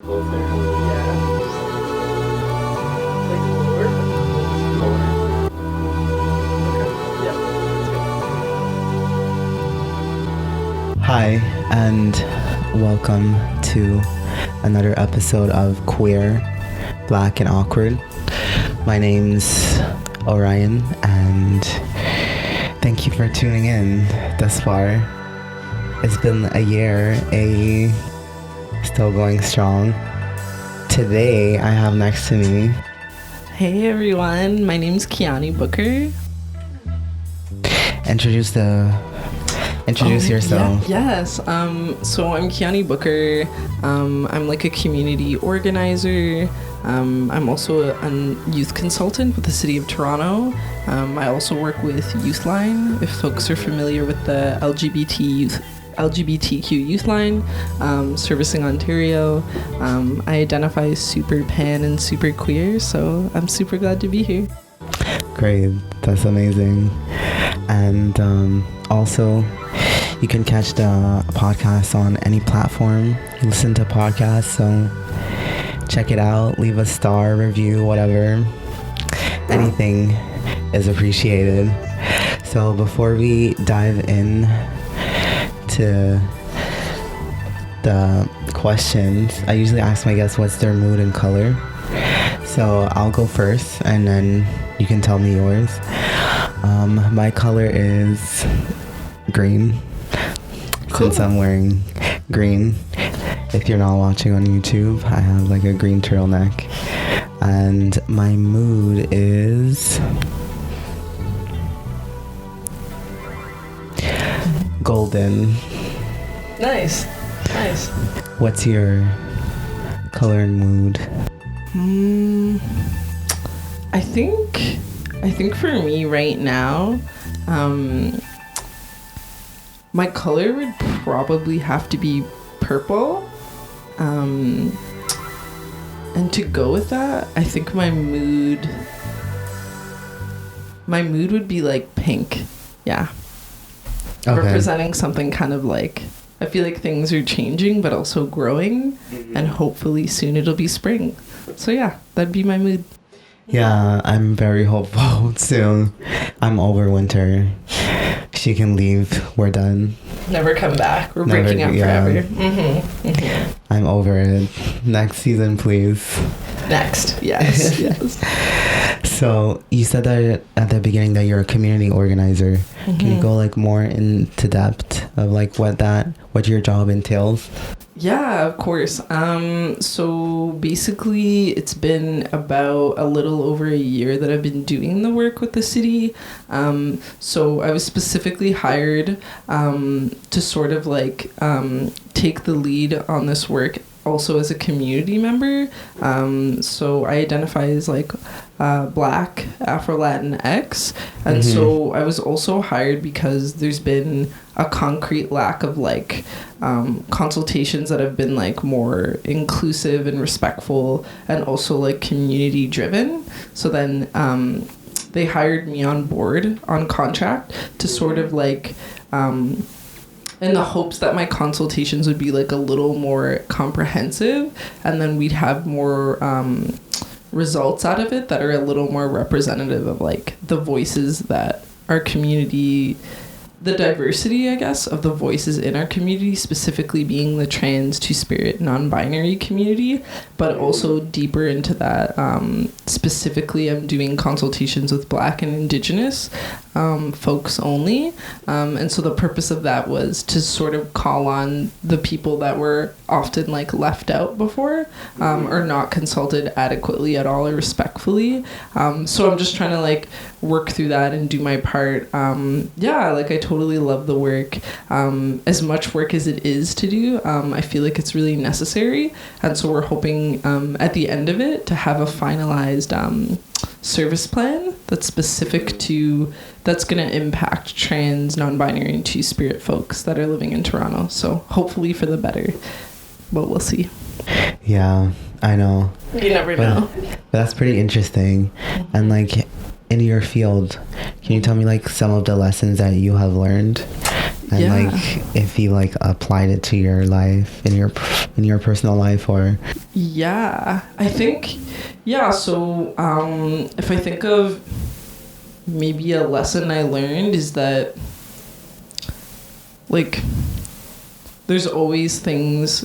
Closer. Yeah. Like, where? Lower. Okay. Yeah. That's good. Hi, and welcome to another episode of Queer, Black and Awkward. My name's Orion, and thank you for tuning in thus far. It's been a year, still going strong. Today, I have next to me... Hey everyone, my name's Kiyani Booker. Introduce yourself. Yes. So I'm Kiyani Booker. I'm like a community organizer. I'm also a youth consultant with the City of Toronto. I also work with Youthline, if folks are familiar with the LGBTQ Youth Line, servicing Ontario. I identify as super pan and super queer, so I'm super glad to be here. Great, that's amazing. And also, you can catch the podcast on any platform you listen to podcasts, so check it out, leave a star, review, whatever. Anything is appreciated. So before we dive in to the questions, I usually ask my guests what's their mood and color. So I'll go first, and then you can tell me yours. My color is green, cool. Since I'm wearing green. If you're not watching on YouTube, I have like a green turtleneck. And my mood is golden. Nice. What's your color and mood? I think for me right now, my color would probably have to be purple. And to go with that, I think my mood would be like pink. Yeah. Okay. Representing something kind of like, I feel like things are changing but also growing, and hopefully soon it'll be spring. So yeah, that'd be my mood. Yeah, I'm very hopeful soon. I'm over winter. She can leave. We're done. Never come back. We're breaking up forever. I'm over it. Next season, please. Next, yes. So you said that at the beginning that you're a community organizer. Can you go like more into depth of like what your job entails? Yeah, of course. So basically it's been about a little over a year that I've been doing the work with the city. So I was specifically hired to sort of like take the lead on this work also as a community member. So I identify as like Black, Afro-Latinx, and so I was also hired because there's been a concrete lack of like consultations that have been like more inclusive and respectful and also like community driven. So then they hired me on board on contract to sort of like in the hopes that my consultations would be like a little more comprehensive, and then we'd have more results out of it that are a little more representative of like the voices that our community, the diversity, I guess, of the voices in our community, specifically being the trans, two-spirit, non-binary community, but also deeper into that. Specifically, I'm doing consultations with Black and Indigenous folks only. And so the purpose of that was to sort of call on the people that were often like left out before or not consulted adequately at all or respectfully. So I'm just trying to like work through that and do my part. Like I totally love the work. As much work as it is to do, I feel like it's really necessary. And so we're hoping at the end of it to have a finalized service plan that's specific to, that's going to impact trans, non-binary, and two-spirit folks that are living in Toronto. So hopefully for the better, but we'll see. Yeah, I know. You never know. But that's pretty interesting. And like in your field, can you tell me like some of the lessons that you have learned and Yeah. like if you like applied it to your life in your personal life, or Yeah, I think, yeah, so if I think of maybe a lesson I learned is that, like, there's always things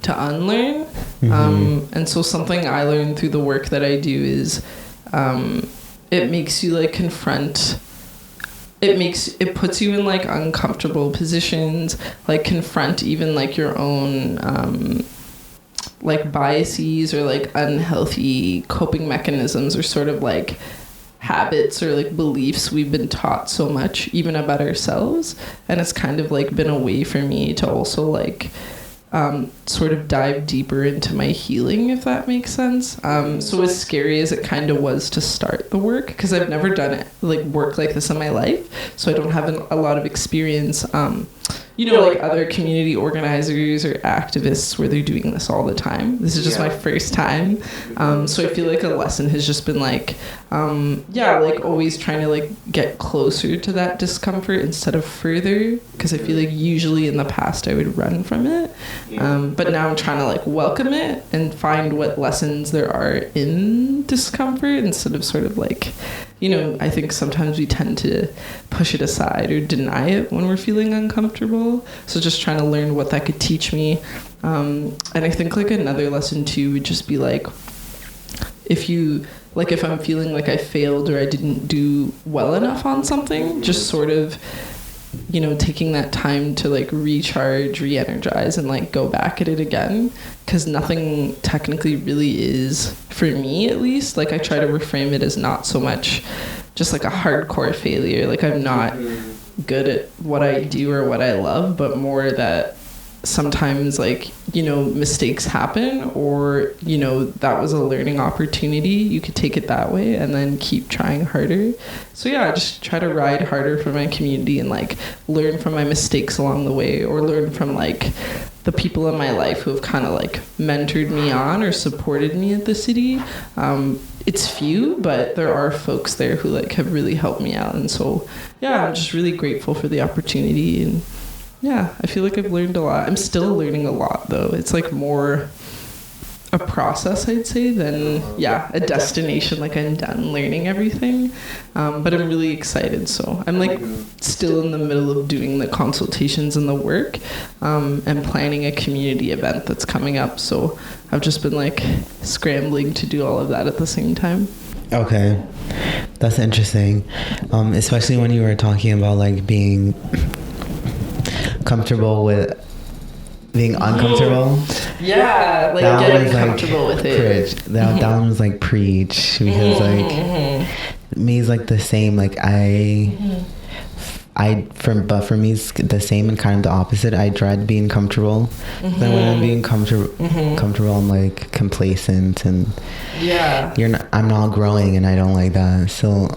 to unlearn. And so something I learned through the work that I do is it makes you like confront, it puts you in like uncomfortable positions, like confront even like your own like biases or like unhealthy coping mechanisms or sort of like habits or like beliefs we've been taught so much even about ourselves. And it's kind of like been a way for me to also like sort of dive deeper into my healing, if that makes sense. So as scary as it kind of was to start the work, because I've never done it like work like this in my life, so I don't have a lot of experience, you know, like other community organizers or activists where they're doing this all the time. This is just my first time. So I feel like a lesson has just been like, like always trying to like get closer to that discomfort instead of further, because I feel like usually in the past I would run from it. But now I'm trying to like welcome it and find what lessons there are in discomfort instead of sort of like, you know, I think sometimes we tend to push it aside or deny it when we're feeling uncomfortable. So just trying to learn what that could teach me. And I think like another lesson too would just be like, if I'm feeling like I failed or I didn't do well enough on something, just sort of, you know, taking that time to like recharge, re-energize, and like go back at it again, because nothing technically really is, for me at least, like I try to reframe it as not so much just like a hardcore failure, like I'm not good at what I do or what I love, but more that sometimes like, you know, mistakes happen, or, you know, that was a learning opportunity. You could take it that way and then keep trying harder. So yeah, I just try to ride harder for my community and like learn from my mistakes along the way, or learn from like the people in my life who have kind of like mentored me on or supported me at the city. It's few, but there are folks there who like have really helped me out. And so yeah, I'm just really grateful for the opportunity. And yeah, I feel like I've learned a lot. I'm still learning a lot though. It's like more a process, I'd say, than a destination. Like I'm done learning everything, but I'm really excited. So I'm like still in the middle of doing the consultations and the work, and planning a community event that's coming up. So I've just been like scrambling to do all of that at the same time. Okay, that's interesting, especially when you were talking about like being comfortable with being uncomfortable. Yeah, like that getting was, comfortable with it. That one was like preach, because like me is like the same. Like but for me it's the same and kind of the opposite. I dread being comfortable. Then when I'm being comfortable, I'm like complacent, and I'm not growing, and I don't like that. So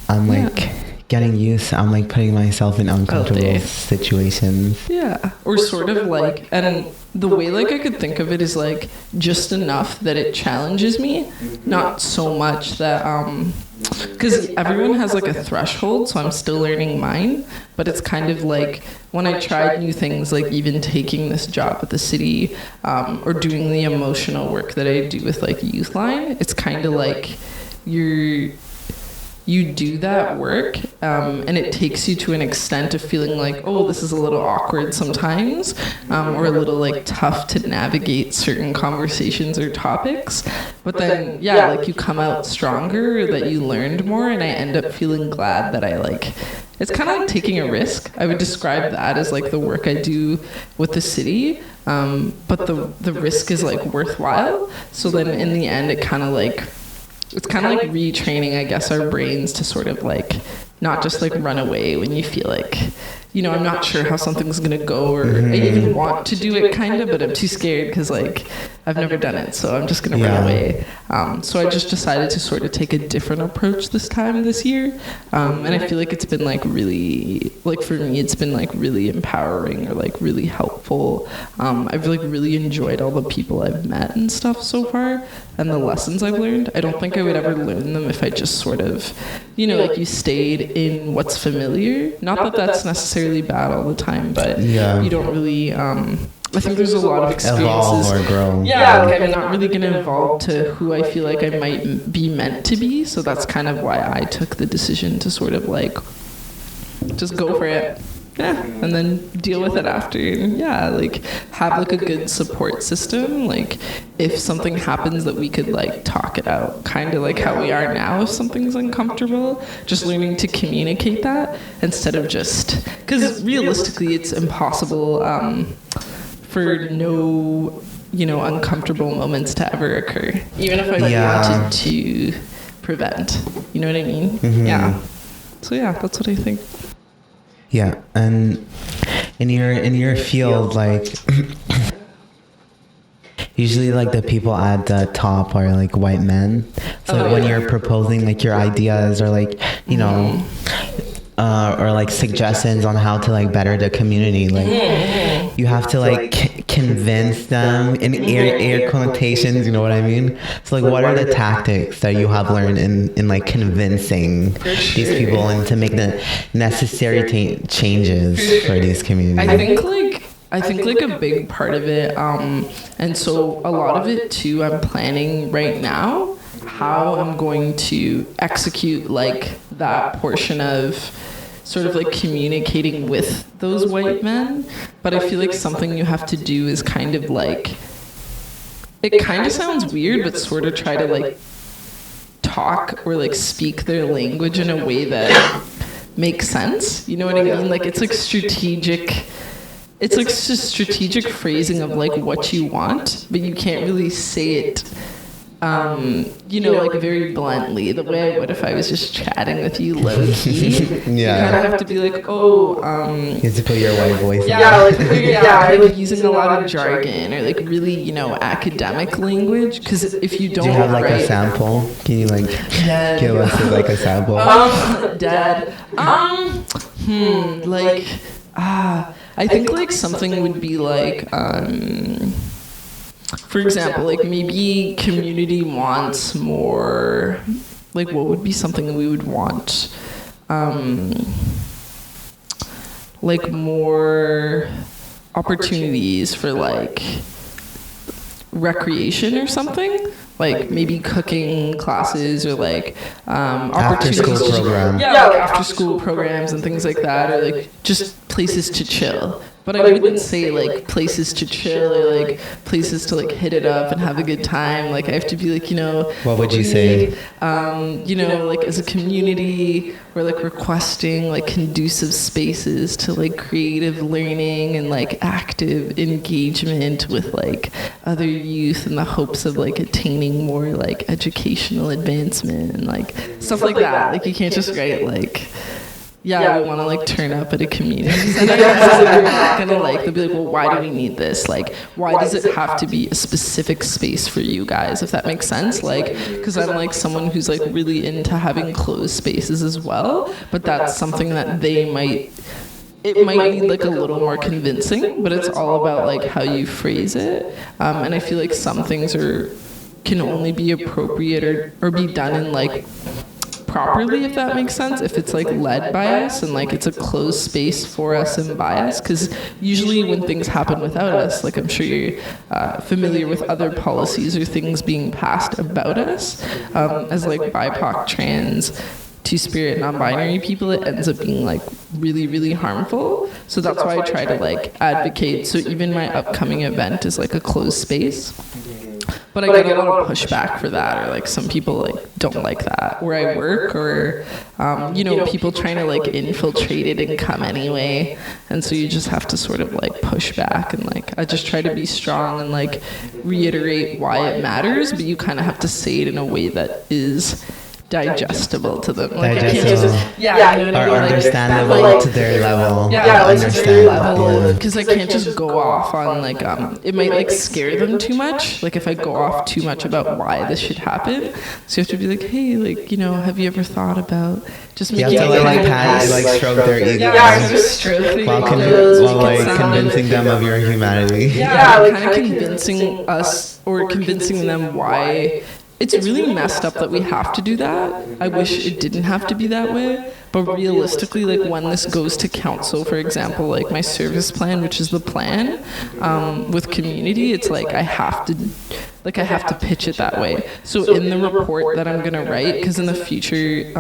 I'm like getting used. I'm like putting myself in uncomfortable situations. Yeah, or sort of like, and the way like I could think of it is like just enough that it challenges me, not so much that because everyone has like a threshold, so I'm still learning mine. But it's kind of like when I tried new things, like even taking this job at the city, or doing the emotional work that I do with like Youth Line, it's kind of like you do that work, and it takes you to an extent of feeling like, oh, this is a little awkward sometimes, or a little like tough to navigate certain conversations or topics. But then, like you come out stronger, that you learned more, and I end up feeling glad that I like, it's kind of like taking a risk. I would describe that as like the work I do with the city, but the risk is like worthwhile. So then in the end, it kind of like, it's kind of like retraining, I guess, our brains to sort of like not just like run away when you feel like, you know, I'm not sure how something's gonna go, or I even want to do it kind of, but I'm too scared because like I've never done it, so I'm just gonna run away. So I just decided to sort of take a different approach this year, and I feel like it's been like really, like for me, it's been like really empowering or like really helpful. I've like really enjoyed all the people I've met and stuff so far, and the lessons I've learned. I don't think I would ever learn them if I just sort of, you know, like you stayed in what's familiar. Not that that's necessarily bad all the time, but you don't really. I think there's a lot of experiences. Evolve or grow. Yeah, like I'm not really going to evolve to who I feel like I might be meant to be. So that's kind of why I took the decision to sort of like just go for it. Yeah, and then deal with it after. Yeah, like have like a good support system. Like if something happens that we could like talk it out, kind of like how we are now if something's uncomfortable, just learning to communicate that instead of just, because realistically it's impossible for no, you know, uncomfortable moments to ever occur, even if I wanted to prevent, you know what I mean? Mm-hmm. Yeah. So yeah, that's what I think. Yeah, and in your field, like usually like the people at the top are like white men. So when you're proposing like your ideas or like, you know, or like suggestions on how to like better the community, like you have to like convince them in air quotations, you know what I mean? So like what are the tactics that you have learned in like convincing these people and to make the necessary changes for these communities? I think like a big part of it, and so a lot of it too, I'm planning right now how I'm going to execute like that portion of sort of like communicating with those white men. But I feel like something you have to do is kind of like, it kind of sounds weird, but sort of try to like talk or like speak their language in a way that makes sense. You know what I mean? Like it's like strategic. It's like just strategic phrasing of like what you want, but you can't really say it you know, like very bluntly, the way I would if I was just chatting with you low key. You kind of have to be like, you have to put your white voice like using a lot of jargon or like really, you know, academic language, because if you don't, do you have like a sample? Can you like give us like a sample? I think like something would be like for example, like maybe community wants more, like what would be something we would want? Like more opportunities for like recreation or something, like maybe cooking classes or like opportunities. After school programs. Yeah, like after school programs and things like that, or like just places to chill. But I wouldn't say like places to chill or like places to like hit it up and have a good time. Like I have to be like, you know, what would you say? You know, like as a community, we're like requesting like conducive spaces to like creative learning and like active engagement with like other youth in the hopes of like attaining more like educational advancement and like stuff like that. Like you can't just write like, we want to like turn up at a community center. They're not gonna like, they'll be like, well, why do we need this? Like, why does it have to be a specific space for you guys, if that makes sense? Like, because I'm like someone who's like really into having closed spaces as well, but that's something that it might need like a little more convincing, but it's all about like how you phrase it. And I feel like some things can only be appropriate or be done in like properly, if that makes sense, if it's like led by us and like it's a closed space for us and by us, because usually when things happen without us, like I'm sure you're familiar with other policies or things being passed about us as like BIPOC, trans, two-spirit, non-binary people, it ends up being like really, really harmful. So that's why I try to like advocate. So even my upcoming event is like a closed space. But I get a lot of pushback for that, or like some people like don't like that where I work, or you know, people trying to like infiltrate it and come anyway, and so you just have to sort of like push back, and like I just try to be strong and like reiterate why it matters, but you kind of have to say it in a way that is digestible to them. Like, I can't Digestible. just, yeah, you know what I Or mean? Like, understandable like, to their level. yeah, like to their Understandable. level, Yeah. because I can't just go off on like it might like scare them too much. Like if I go off too much about why this should happen, so you have to be like, hey, like, you know, have you ever thought about just You making have to like pat, like stroke their ego. yeah, just stroking While, egos, while make it like sound convincing them of your humanity. yeah, like kind of convincing us or convincing them why it's really messed up that we have to do that. I wish it didn't have to be that way. But realistically, like when this goes to council, for example, like my service plan, which is the plan with community, it's like I have to pitch it that way. So in the report that I'm gonna write, because in the future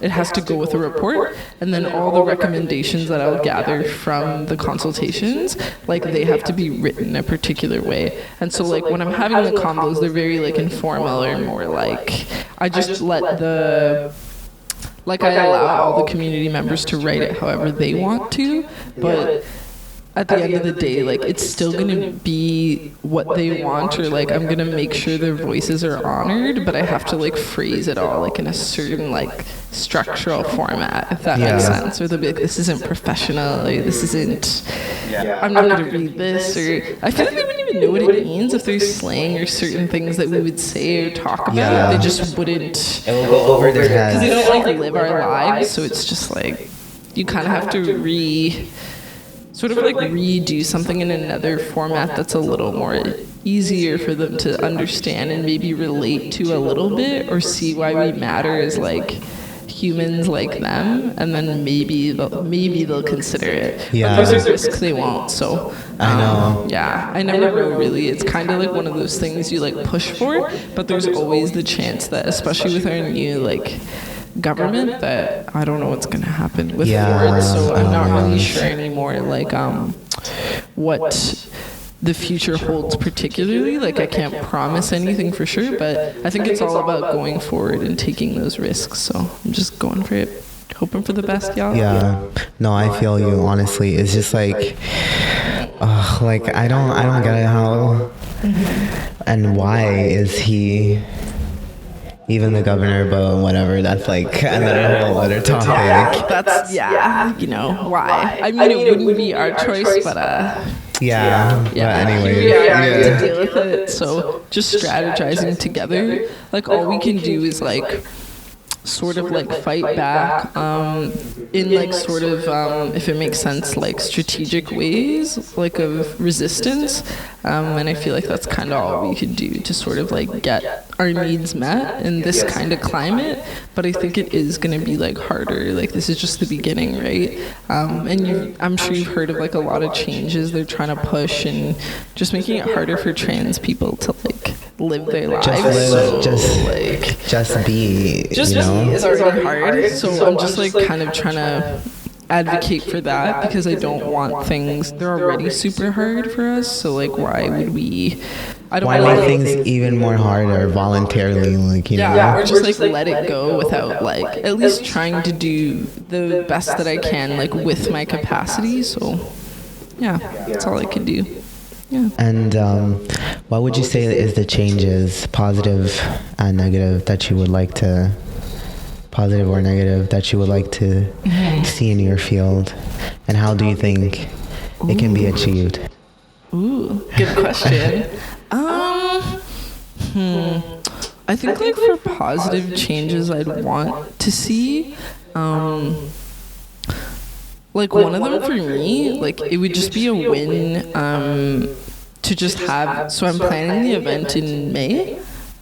it has to go with a report, and then all the recommendations that I'll gather from the consultations, like they have to be written a particular way. And so like when I'm having the combos, they're very like informal or more like I just let the like I allow all the community members to write it however they want to, but at the end of the day, like it's still gonna be what they want, or like I'm gonna make sure their voices are honored, but I have to like phrase it all like in a certain like structural format, if that makes sense. Or they'll be like, this isn't professional, like this isn't, I'm not gonna read this, or I feel like they wouldn't even know what it means if there's slang or certain things that we would say or talk about. They just wouldn't, It will go over their heads. because they don't like live our lives, so it's just like you kind of have to sort of like redo something in another format that's a little more easier for them to understand and maybe relate to a little bit, or see why we matter as like humans like them, and then maybe they'll consider it. Yeah. But there's a risk they won't. So I know. yeah, I never know really. It's kind of like one of those things you like push for, but there's always the chance that, especially with our new like government, that I don't know what's gonna happen with Ford, so I'm not really sure anymore like what the future holds particularly. Like I can't promise anything for sure, but I think it's all about going forward and taking those risks, so I'm just going for it, hoping for the best, y'all. Yeah. No, I feel you, honestly. It's just like like I don't get it, how and why is he even the governor, but whatever, that's like another whole other topic. That's you know why. I mean, it wouldn't be our choice, but Yeah, but anyways, we are to deal with it. So just strategizing together, like all we can do is like sort of like fight back in like sort of if it makes sense, like strategic ways like of resistance, and I feel like that's kind of all we could do to sort of like get our needs met in this kind of climate. But I think it is going to be like harder. Like this is just the beginning, right? And I'm sure you've heard of like a lot of changes they're trying to push, and just making it harder for trans people to like live their lives. Just be, you know? It's already hard. So I'm just like kind of trying to advocate for that, because I don't want things, they're already super hard for us, so like why would we, why make things even more harder voluntarily, like, you know? Or just like let it go without like at least trying to do the best that I can like with my capacity. So yeah, that's all I can do. Yeah. And what would you say is the changes, positive and negative, that you would like to, positive or negative, that you would like to see in your field, and how do you think it can be achieved? Ooh, good question. I think like for positive changes I'd want to see, like one of them for me, like it would just be a win to just have, so I'm planning the event in May.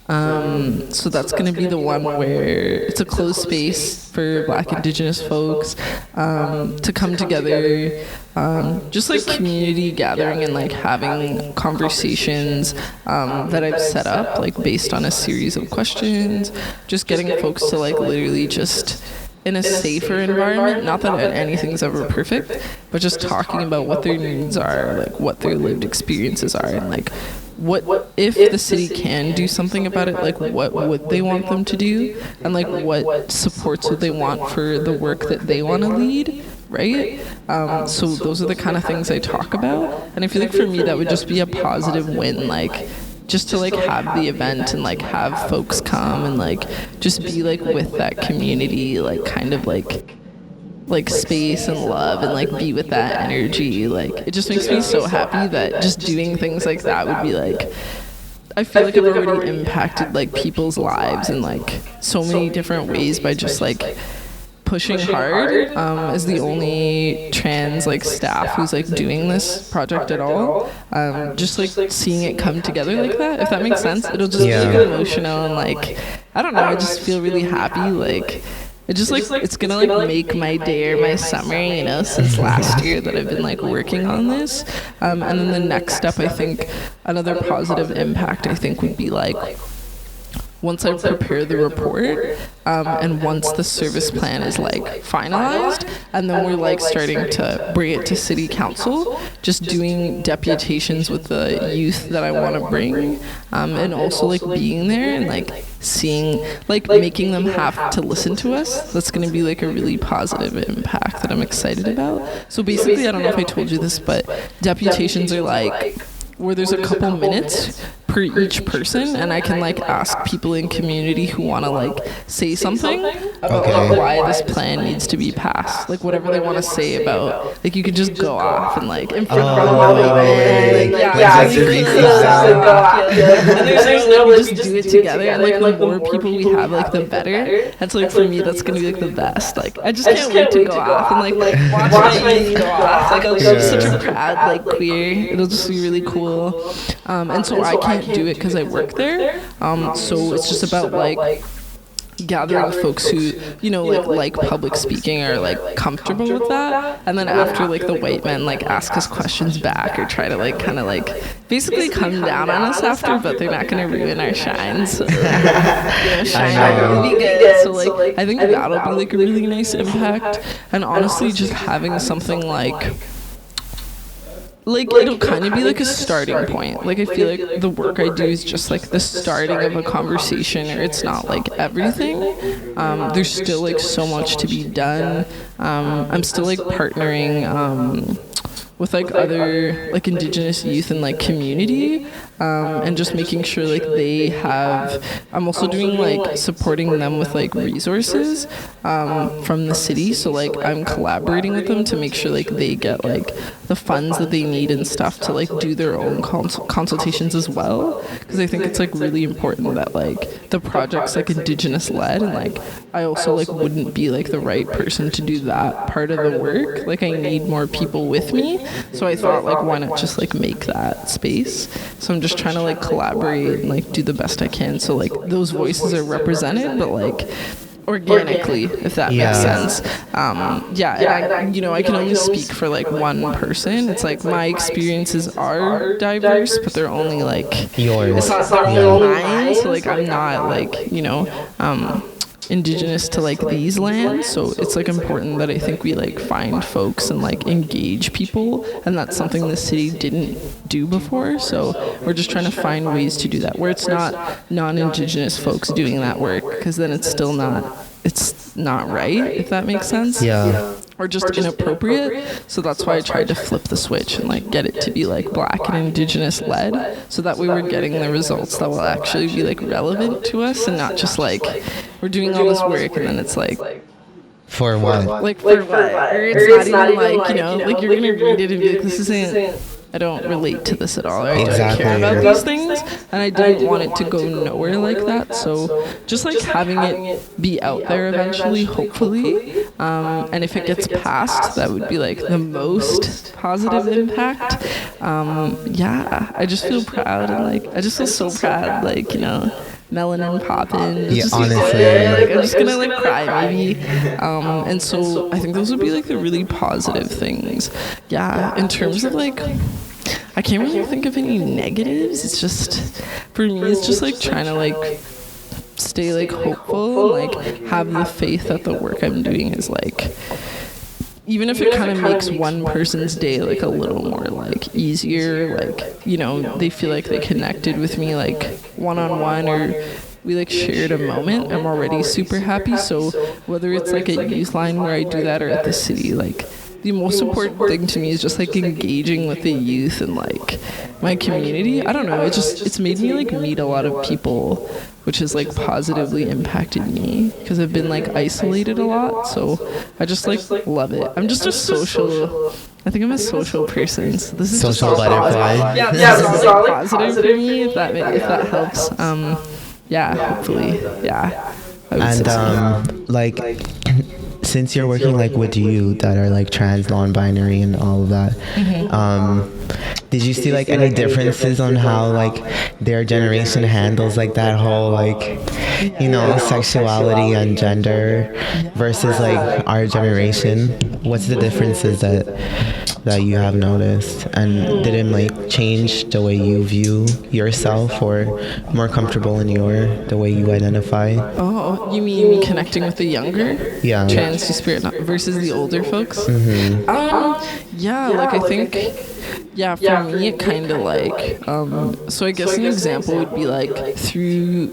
So that's going to be the one where it's a closed space for Black Indigenous folks to come together, just like community gathering and like having conversations that I've set up like based on a series of questions, just getting folks to like literally just in a safer environment, not that anything's ever perfect, but just talking about what their needs are, like what their lived experiences are, and like what if the city can do something about it, like what would they want them to do, and like what supports would they want for the work that they want to lead, right? So those are the kind of things I talk about, and I feel like for me that would just be a positive win, like just to like have the event and like have folks come and like just be like with that community, like kind of like space and love and like be with that energy. Like it just makes me so happy that just doing things like that would be like, I feel like I've already impacted like people's lives in like so many different ways by just like pushing hard as the only trans like staff who's like doing this project at all. Just like seeing it come together like that, if that makes sense. It'll just be like emotional and like, I don't know, I just feel really happy. Like it just like it's gonna like make my day or my summer, you know, since last year that I've been like working on this. And then the next step, I think another positive impact I think would be like once I prepare the report, and once the service plan is like finalized, and then we're like starting to bring it to city council, just doing deputations with the youth that I want to bring, and also like being there and like seeing, like making them have to listen to us. That's going to be like a really positive impact that I'm excited about. So basically, I don't know if I told you this, but deputations are like where there's a couple minutes per each person, and I can like ask people in community who want to like say something about like why this plan needs to be passed, like whatever they want to say about, like you can just go off and like in front of and there's no we just do it together, and like the more people we have, like the better. That's like for me, that's gonna be like the best. Like I just can't wait to go off and like watch my youth go off. Like I'll just be such a proud like queer. It'll just be really cool. And so I can't do it because I work there. So it's just about like gathering folks who, you know, like public speaking or like comfortable with that, and then after like the white men like ask us questions back or try to like kind of like basically come down on us after, but they're not going to ruin our shine. So you know, shine will be good. So like I think that'll be like a really nice impact. And honestly, just having something like it'll kind of be like a starting point. Like I feel like the work I do is just like the starting of a conversation, or it's not like everything. There's still like so much to be done. I'm still like partnering with like other like Indigenous youth and like community, and just making sure like they have, I'm also doing like supporting them with like resources from the city. So like I'm collaborating with them to make sure like they get like the funds that they need and stuff to like do their own consultations as well, because I think it's like really important that like the project's like Indigenous led, and like I also like wouldn't be like the right person to do that part of the work. Like I need more people with me. So I thought like why not just like make that space. So I'm just trying to like collaborate and like do the best I can so like those voices are represented, but like organically, if that makes sense. And I, you know, I can only speak for like one person. It's like my experiences are diverse, but they're only like yours. It's not only mine. So like I'm not like, you know, Indigenous to like these lands, so it's like important that I think we like find folks and like engage people, and that's something the city didn't do before. So we're just trying to find ways to do that where it's not non-Indigenous folks doing that work, because then it's still not, it's not right, if that makes sense. Yeah. Or just inappropriate. So that's why I tried to flip the switch and like get it to be like Black and Indigenous led, so that way we're getting the results that will actually be like relevant to us, and not just like we're doing all this work and then it's like for what? Like for what? Or it's not even like, you know, like you're gonna read it and be like, this isn't, I don't relate to this at all, or I don't care about these things, and I didn't want it to go nowhere like that. So just like having it be out there eventually, hopefully, and if it gets passed, that would be like the most positive impact. I just feel proud, and like I just feel so proud, like, you know, melanin popping. Yeah, honestly. Like I'm just gonna like cry maybe. And so I think those would be like the really positive things. Yeah, in terms of like, I can't really think of any negatives. It's just, for me, it's just like trying to like stay like hopeful and like have the faith that the work I'm doing is like, even if it kind of makes one person's day like a little more like easier, like, you know, they feel like they connected with me like one-on-one, or we like shared a moment, I'm already super happy. So whether it's like at Youth Line where I do that, or at the city, like the most important thing to me is just like engaging with the youth and like my community. I don't know, it's made me like meet a lot of people, which has like positively impacted me because I've been like isolated a lot, so I just like love it. I'm just a social, I think I'm a social person, so this is Social just butterfly. yeah, this is all like positive for me, if that helps. Yeah, hopefully, yeah. I would say so. And like, since you're working like with youth that are like trans, non-binary, and all of that, did you see like any differences on how like their generation handles like that whole like, you know, sexuality and gender versus like our generation? What's the differences that you have noticed, and did it like change the way you view yourself or more comfortable in the way you identify? Oh, you mean connecting with the younger trans two-spirit versus the older folks? Yeah, like I think, yeah, for me it kind of like, so I guess an example would be like through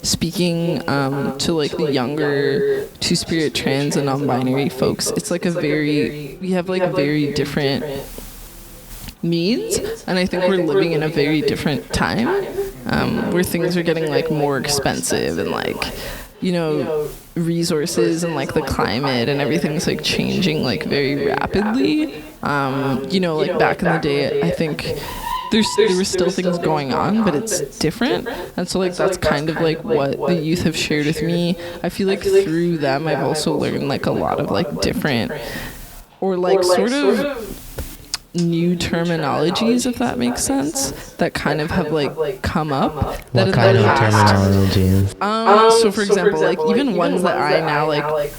speaking to like the younger two-spirit trans and non-binary folks, it's like we have like very different needs, and I think we're living in a very different time where things are getting like more expensive, and like, you know, resources and like the climate and everything's like changing like very rapidly. You know, like back in the day, I think there were still things going on, but it's different. And so like that's kind of like what the youth have shared with me. I feel like through them I've also learned like a lot of like different or like sort of new terminologies, if that makes sense, that kind of have like come up. What kind of terminologies? So for example, like even ones that I now like,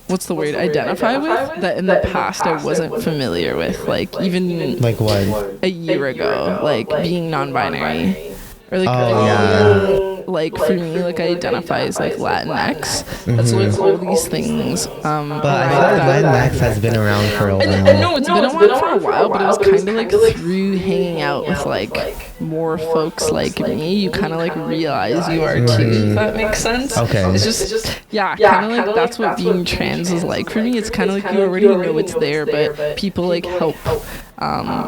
what's the word, identify with, that in the past I wasn't familiar with, like even like what? A year ago, like being non-binary, or like like for me, like I identify as like Latinx. That's like all these things. But I feel like Latinx has been around for a while. No, it's been around for a while, but it was kind of like through hanging out with like more folks like me, you kind of like realize you are too, if that makes sense. Okay. It's just yeah, kind of like that's what being trans is like for me. It's kind of like you already know it's there, but people like help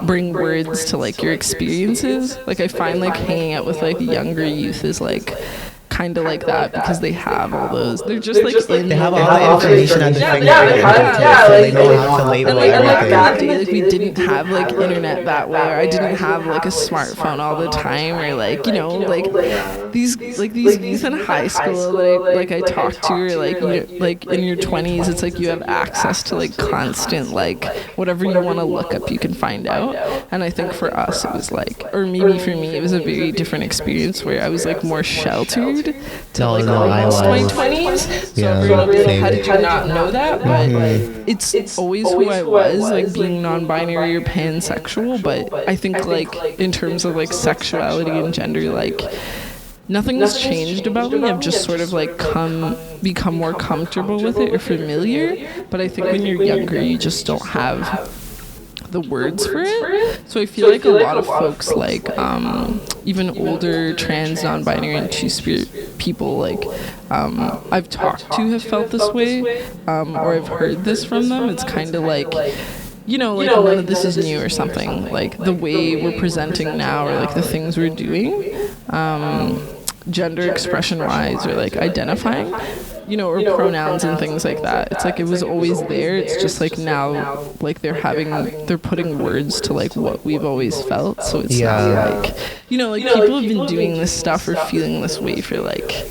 bring words to like your experiences. Like I find like hanging out with like younger youth is like kind of like that because they have all those. They're just like in. They have all the information at the fingertips, so they know how to label and like everything. back in the day, like we didn't have like internet that way, or I didn't have like a smartphone all the time, or like, you know, like these youth in high school that I talk to, or like, you know, like in your 20s, it's like you have access to like constant, like whatever you want to look up you can find out. And I think for us it was like, or maybe for me it was a very different experience where I was like more sheltered to almost my 20s. So everyone would be like, how did you not know that? But it's always who I was, like being non-binary or pansexual. But I think like in terms of like sexuality and gender, like nothing has changed about me. I've just sort of like become more comfortable with it or familiar. But I think when you're younger, you just don't have the words for it. So I feel like a lot of folks, like even older trans, non-binary, and two-spirit people, like I've talked to have felt this way, or I've heard this from them. It's kind of like, you know, like none of this is new or something. Like the way we're presenting now, or like the things we're doing, gender expression-wise, or like identifying, you know, or pronouns and things like that. It's like it was always there. It's just like now, like they're putting words to like what we've always felt. So it's not like, you know, like people have been doing this stuff or feeling this way for like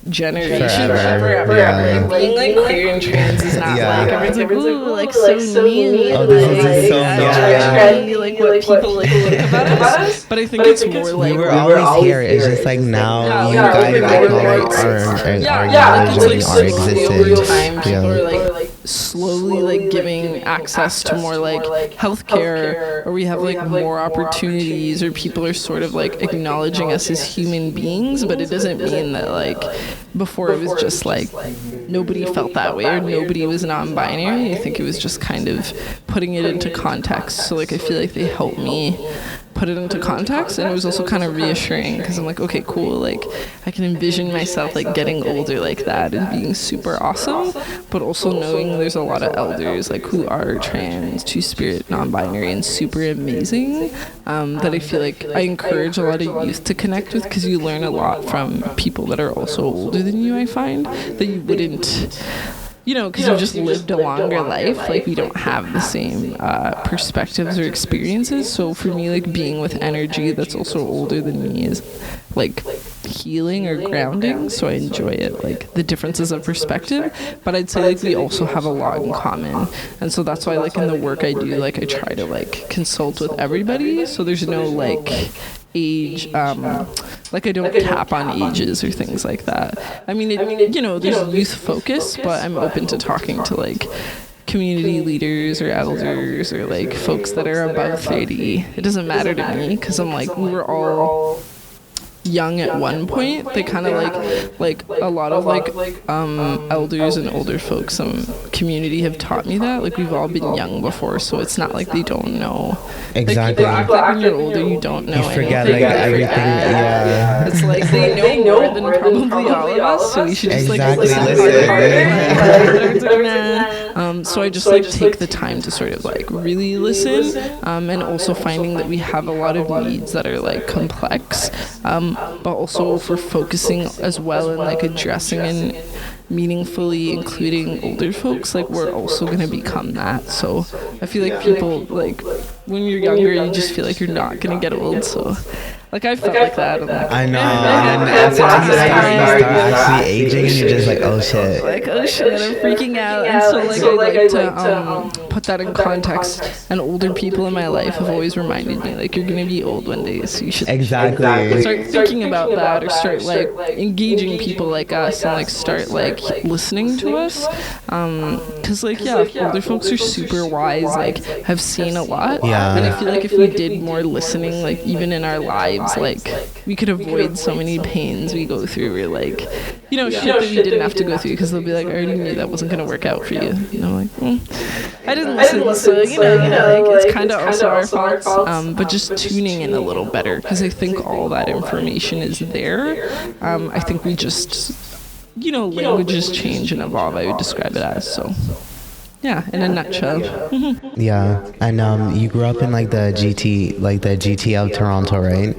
generation forever. Yeah. Like being like queer and trans is not like everyone's like, ooh, like so new. Oh, this is so trendy, like what people like think about us. But I think it's more like we were always here. It's just like now you guys acknowledge our existence. Over time, people are like slowly like giving access to more like healthcare, or we have like more opportunities, or people are sort of like acknowledging us as human beings. But it doesn't mean that like before it was just like nobody felt that way or nobody was non-binary. I think it was just kind of putting it into context. So like I feel like they help me put it into context, and it was also kind of reassuring because I'm like, okay, cool, like I can envision myself like getting older like that and being super awesome, but also knowing there's a lot of elders like who are trans, two-spirit, non-binary, and super amazing, that I feel like I encourage a lot of youth to connect with, because you learn a lot from people that are also older than you. I find that you wouldn't, you know, because you've just lived a longer life, like we don't have the same perspectives or experiences. So for me, like being with energy that's also older than me is like healing or grounding, so I enjoy it, like the differences of perspective. But I'd say like we also have a lot in common, and so that's why like in the work I do, like I try to like consult with everybody, so there's no like age, like I don't tap on ages or things like that. I mean, you know, there's youth focus, but I'm open to talking to like community leaders or elders or like folks that are above 30. It doesn't matter to me, because I'm like, we were all young at one point. They kind of like a lot of like elders and older folks community have taught me that like we've all been young before, so it's not like they don't know. Exactly. Like when you're older, you don't know You forget anything. like everything. Yeah. It's like they know more than probably all of us, so we should just like Exactly, listen. So I just like take the time to sort of like really listen, and also finding that we have a lot of needs that are like complex, but also if we're focusing as well in like addressing and meaningfully including older folks, like we're also going to become that. So I feel like people, like when you're younger, you just feel like you're not going to get old. So like I felt like that. Like, I know. And then after you start actually aging, and you're just like, oh shit. Like, oh shit, I'm freaking out. And so like I like to put that in context. And older people in my life have always reminded me, like, you're gonna be old one day, so you should Exactly. start thinking about that, or start like engaging people like us, and like start like listening to us. Because like older folks are super wise, like have seen a lot. Yeah. And I feel like if we did more listening, like even in our lives, like we could avoid so many pains we go through, or like, you know, shit that we didn't have to go through, because they'll be like, I already knew that wasn't gonna work out for you. And I'm like, I didn't listen, so you know, like it's kind of also our faults. But just tuning in a little better, because I think all that information is there. I think we just, you know, languages change and evolve, I would describe it as. So yeah, in a nutshell. Yeah. And you grew up in like the GT of Toronto, right?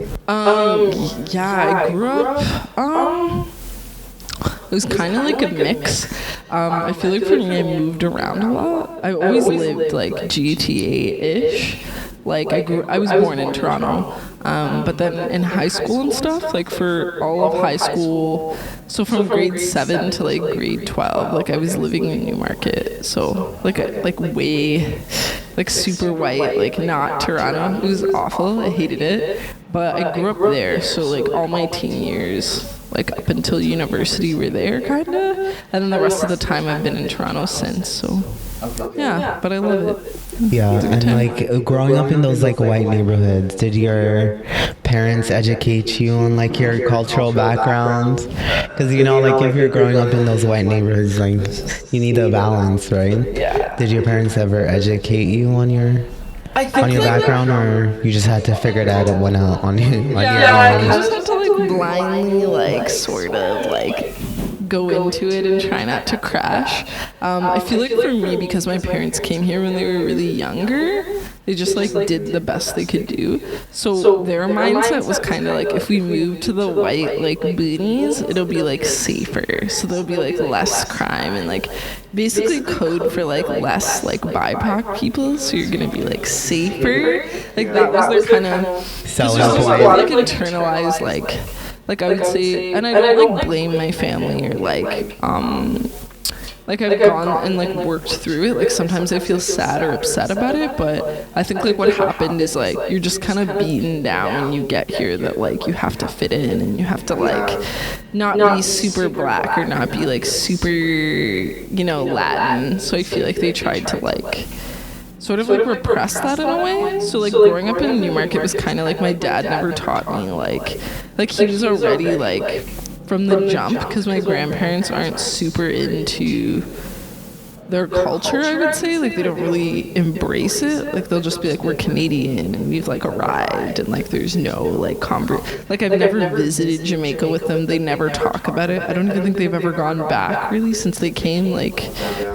Yeah, I grew up it was kind of like a mix. I feel like for me, I moved around a lot. I always lived like GTA-ish. Like I was born in Toronto, but then in high school and stuff, like for all of high school, so from grade 7 to like grade 12, like I was living in Newmarket, so like way, like super white, like not Toronto. It was awful. I hated it, but I grew up there, so like all my teen years, like up until university, were there kinda, and then the rest of the time I've been in Toronto since. So yeah, but I love it. Yeah, and like growing up in those like white neighborhoods, did your parents educate you on like your cultural background? Because you know, like if you're growing up in those white neighborhoods, like you need a balance, right? Yeah. Did your parents ever educate you on your background, or you just had to figure that out on your own? Yeah, you just have to like blindly like sort of like go into it and try not to crash. I feel like for me, because my parents came here when they were really younger, they just like did the best they could do. So their mindset was kind of like, if we move to the white like boonies, it'll be like safer. So there'll be like less crime and like basically code for like less like BIPOC people. So you're gonna be like safer. Like that was their kind of selling like point. internalized like I would say, and I don't like blame my family or like I've gone and like worked through it. Like sometimes I feel sad or upset about it, but I think like what happened is like you're just kind of beaten down when you get here, that like you have to fit in and you have to like not be super black or not be like super, you know, Latin. So I feel like they tried to like sort of like repress that in a way. So like growing up in Newmarket was kind of like my dad never taught me like he was already like from the jump, because my grandparents aren't super into their culture, I would say. Like, they don't really embrace it. Like, they'll just be like, we're Canadian and we've like arrived, and like there's no like like I've never visited Jamaica with them. They never talk about it. I don't even think they've ever gone back really since they came like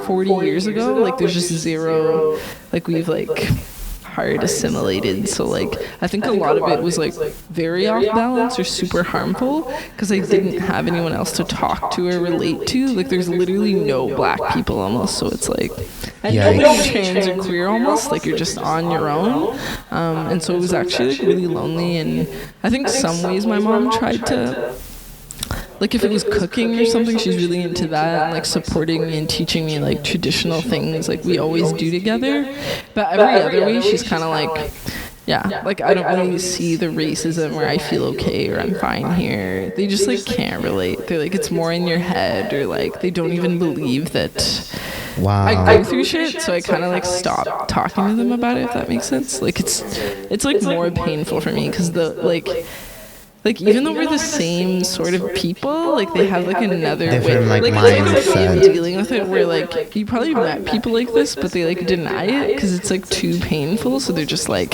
40 years ago. Like, there's just zero, like, we've like hard assimilated. So like I think a lot of it was like very off balance or super harmful because I didn't have anyone else to talk to or relate to. Like, there's literally no black people almost, so it's like, and nobody's trans or queer almost, like you're just on your own. And so it was actually like really lonely, and I think some ways my mom tried to, like, if it was cooking or something, she's really into that and like supporting me and teaching me like traditional things like we always do together. But every other way she's kind of like, yeah, like I don't really see the racism where I feel okay or I'm fine here. They just like can't relate. They're like, it's more in your head, or like they don't even believe that I go through shit. So I kind of like stop talking to them about it, if that makes sense. Like it's like more painful for me because the like even though we're the same sort of people, like they have like another different way, like it's like a way mindset. of dealing with it where like you probably met people like this, but they like deny it because it's like too painful. So they're just like,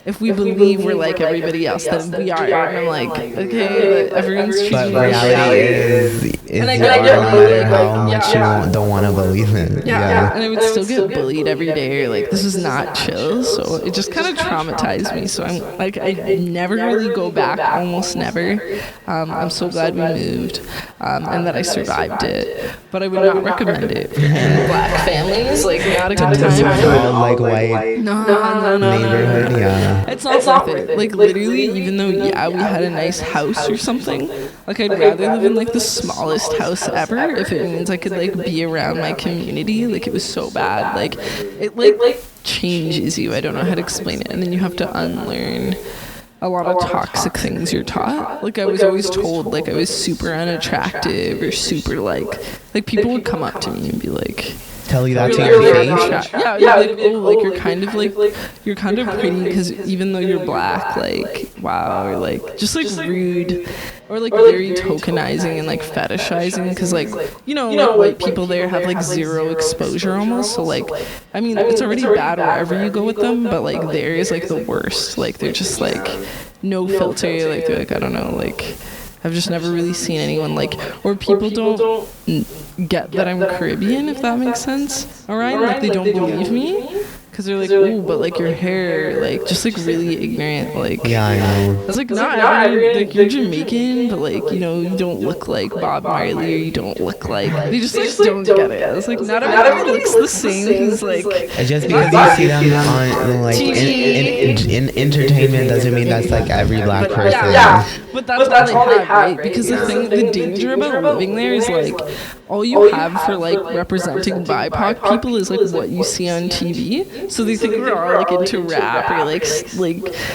if we believe we're like everybody else, then we are. And I'm like, okay, but everyone's treating But me reality is and I no get matter bullied, how like, much you don't want to believe it. yeah, and I would still get bullied every day. Like, this is not chill. So it just kind of traumatized me. So I'm like, I never really go back, almost never. I'm so glad we moved and that I survived it. But I would not recommend it for any black families. Like, not a good This time. whole like white No. neighborhood, yeah. It's not worth it. Like, literally, even though, yeah, we had a nice house or something, like, I'd rather live in, like, the smallest house ever if it means I could, like, be around my community. Like, it was so bad. Like, it, like, changes you. I don't know how to explain it. And then you have to unlearn a lot of toxic things you're taught. Like, I was always told, like, I was super unattractive or super, like, people would come up to me and be like, Tell you that to you're your face. yeah, like, oh, like, you're kind of pretty because even though you're black, like, wow, or like just like rude or like very tokenizing and like fetishizing because like, you know, like white people there have like zero exposure almost. So like, I mean, it's already bad wherever you go with them, but like there is like the worst. Like, they're just like no filter. Like, they're like, I don't know, like, I've just never really seen anyone like, or people don't get that I'm Caribbean, if that makes sense. Alright, like they don't believe me because they're like, oh, but like your hair, like just like really ignorant, like, Yeah, I know. it's like not everyone, like you're Jamaican, but like, you know, you don't look like Bob Marley or you don't look like, they just like don't get it. It's like not everyone looks the same. Who's like, And just because you see them on like in entertainment doesn't mean that's like every black person. yeah, but that's all they have, right? Because the danger about living there is like all you have for like representing BIPOC people is like what you see on TV. So they think we're all like into rap or like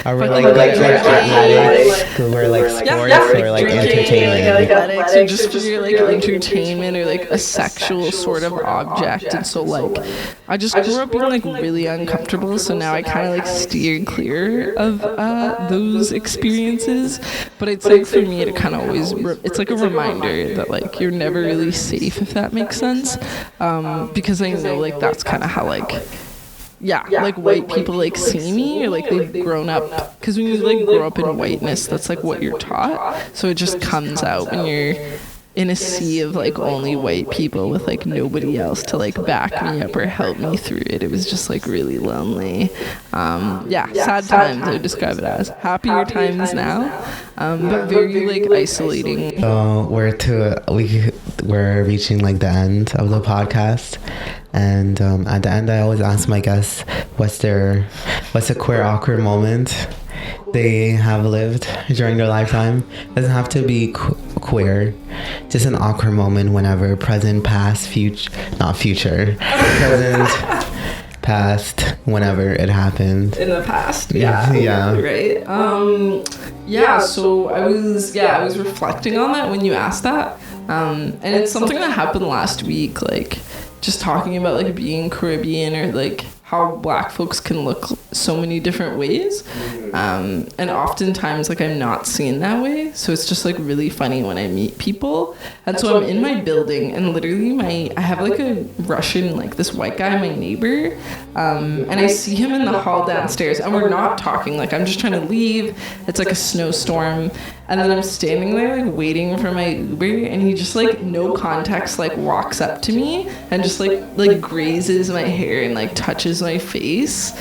Or we're fucking, like athletics, drinking, we're like sports, or like drinking, entertainment. like athletics, or just figure like entertainment or like a sexual sort of object. And so like I just grew up being like really uncomfortable, so now I kind of like steer clear of those experiences. But it's like for me to kind of always it's like a reminder that like you're never really safe, if that makes sense, because I know like that's kind of how like like white people like see me, or like they've grown up, because when you like grow up in whiteness, that's like what you're taught, so it just comes out when you're in a sea of like only white people with like nobody else to like back me up or help me through it. It was just like really lonely. Sad times, I would describe it as. Happier times now, but very like isolating. So we're reaching like the end of the podcast, and at the end I always ask my guests what's a queer awkward moment they have lived during their lifetime. Doesn't have to be queer, just an awkward moment whenever, present, past, future, present, past, whenever it happened In the past, yeah. right. So I was reflecting on that when you asked that, and it's something that happened last week, like just talking about like being Caribbean or like how Black folks can look so many different ways, and oftentimes like I'm not seen that way, so it's just like really funny when I meet people. And so I'm in my building, and literally I have like a Russian, like this white guy, my neighbor, and I see him in the hall downstairs, and we're not talking, like I'm just trying to leave. It's like a snowstorm, and then I'm standing there like waiting for my Uber, and he just like no context like walks up to me and just like grazes my hair and like touches my face,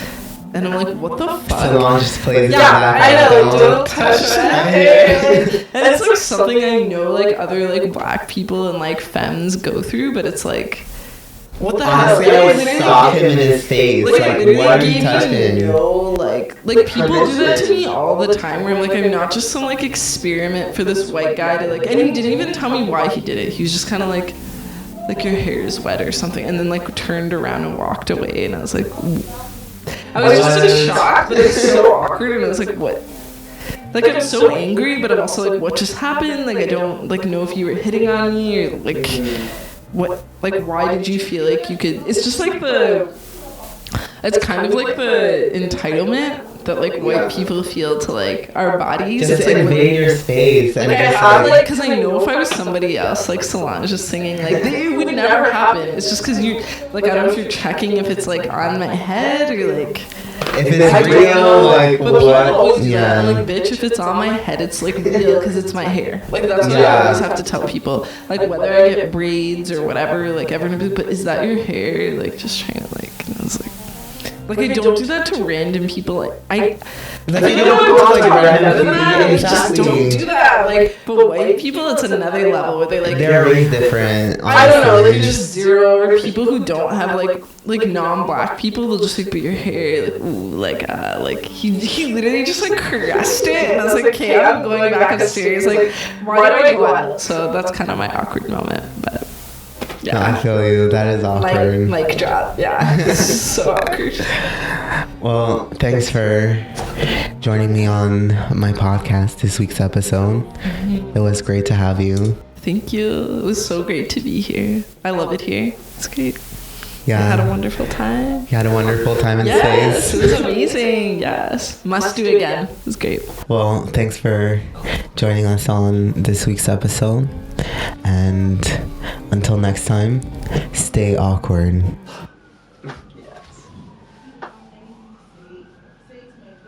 and I'm like, what the fuck? Someone just plays I know, don't touch that hair. And it's like something I know like other like Black people and like femmes go through, but it's like, what the hell? Honestly, I would sock him in his face. Like what are you touching? Like people do that to me all the time, where I'm like, I'm not just some like experiment for this white guy to like, and he didn't even tell me why he did it. He was just kind of like your hair is wet or something, and then like turned around and walked away, and I was like, I was just in shock, but it's so awkward, and I was like, what? Like I'm so angry, but I'm also like, what just happened? Like I don't like know if you were hitting on me or like what, like why did you feel like you could? It's just like it's kind of like the entitlement that like white people feel to like our bodies. Just it's like invade your space. And like I have like, because I know if I was somebody else, like Solange just singing, like it would never happen. It's just because you like, I don't know if you're checking if it's like on my head or like if it's real, like but what? Yeah, like bitch, if it's on my head, it's like real because it's my hair. Like that's what I always have to tell people. Like whether I get braids or whatever, like everyone will be, but is that your hair? Like just trying to like, and I was like I don't do that to random people. I you don't go to like random people. just don't do that. Like, but white people, it's another level where they like they're raised different. I don't know, like just zero. Or people who don't have like non-Black people, they'll just like, but your hair, like he literally just like caressed it, and I was like, okay, I'm going back upstairs. Like, why do I go out? So that's kind of my awkward moment, but. Yeah. No, I feel you. That is awkward. Mic drop. Yeah. So awkward. Well, thanks for joining me on my podcast, this week's episode. It was great to have you. Thank you. It was so great to be here. I love it here. It's great. Yeah. I had a wonderful time. You had a wonderful time in Yes, space. it was amazing. Yes. Must do it again. It was great. Well, thanks for joining us on this week's episode. And until next time, stay awkward.